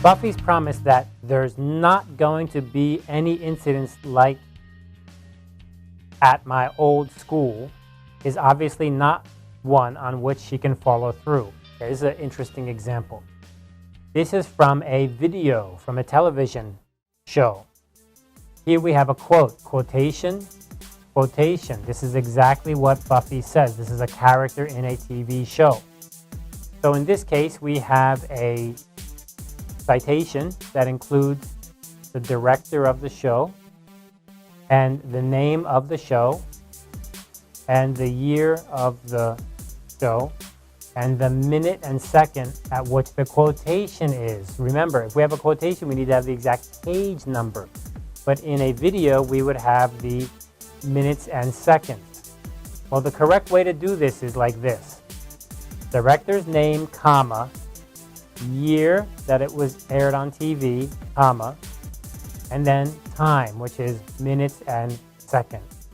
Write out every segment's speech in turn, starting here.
Buffy's promise that there's not going to be any incidents like at my old school is obviously not one on which she can follow through. Here's an interesting example. This is from a video from a television show. Here we have a quote, quotation, quotation. This is exactly what Buffy says. This is a character in a TV show. So in this case, we have a citation that includes the director of the show and the name of the show and the year of the show and the minute and second at which the quotation is. Remember, if we have a quotation, we need to have the exact page number. But in a video, we would have the minutes and seconds. Well, the correct way to do this is like this. Director's name, comma, year that it was aired on TV, comma, and then time, which is minutes and seconds.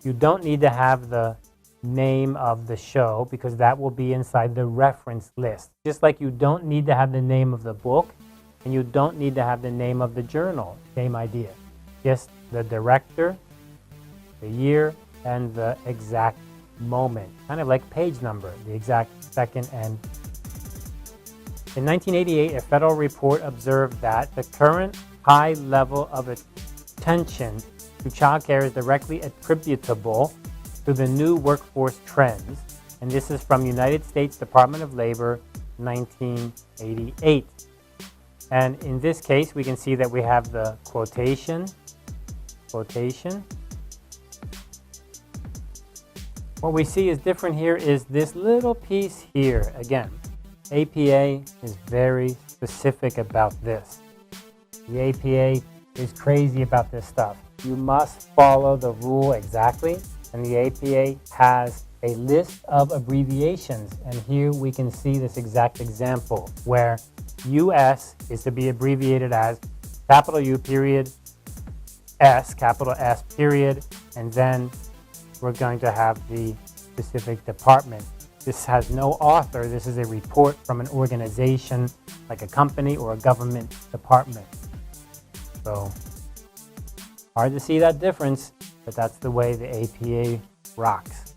You don't need to have the name of the show because that will be inside the reference list. Just like you don't need to have the name of the book and you don't need to have the name of the journal. Same idea. Just the director, the year, and the exact moment. Kind of like page number, the exact second. And in 1988, a federal report observed that the current high level of attention to child care is directly attributable to the new workforce trends. And this is from United States Department of Labor, 1988. And in this case, we can see that we have the quotation, quotation. What we see is different here is this little piece here. Again, APA is very specific about this. The APA is crazy about this stuff. You must follow the rule exactly, and the APA has a list of abbreviations, and here we can see this exact example where US is to be abbreviated as capital U period S, capital S period, and then we're going to have the specific department. This has no author. This is a report from an organization like a company or a government department. So hard to see that difference, but that's the way the APA rocks.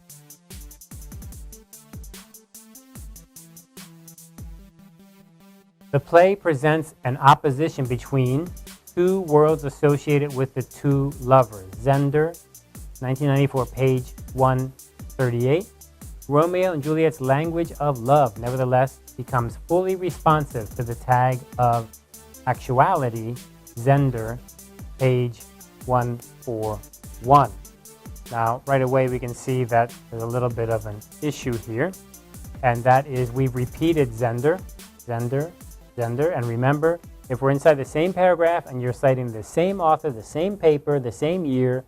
The play presents an opposition between two worlds associated with the two lovers. Zender, 1994, page 138. Romeo and Juliet's language of love, nevertheless, becomes fully responsive to the tag of actuality, Zender, page 141. Now, right away, we can see that there's a little bit of an issue here, and that is we've repeated Zender, Zender, Zender, and remember, if we're inside the same paragraph and you're citing the same author, the same paper, the same year,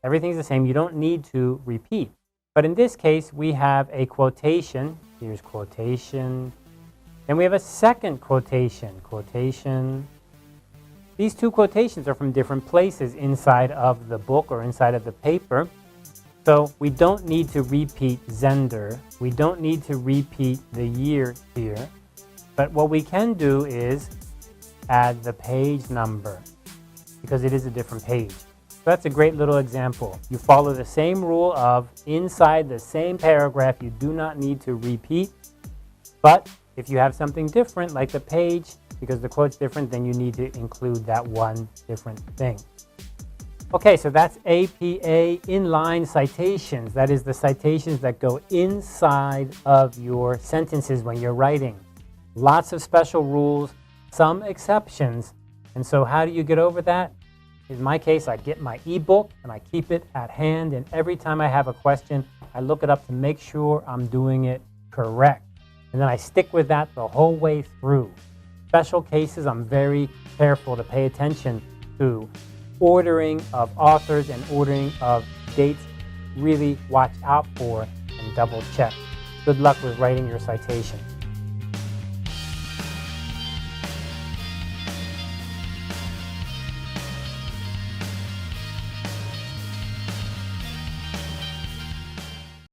everything's the same, you don't need to repeat. But in this case, we have a quotation. Here's quotation. Then we have a second quotation. Quotation. These two quotations are from different places inside of the book or inside of the paper. So we don't need to repeat Zender. We don't need to repeat the year here. But what we can do is add the page number because it is a different page. So that's a great little example. You follow the same rule of inside the same paragraph, you do not need to repeat. But if you have something different, like the page, because the quote's different, then you need to include that one different thing. Okay, so that's APA inline citations. That is the citations that go inside of your sentences when you're writing. Lots of special rules, some exceptions. And so how do you get over that? In my case, I get my ebook and I keep it at hand, and every time I have a question, I look it up to make sure I'm doing it correct. And then I stick with that the whole way through. Special cases, I'm very careful to pay attention to ordering of authors and ordering of dates. Really watch out for and double check. Good luck with writing your citation.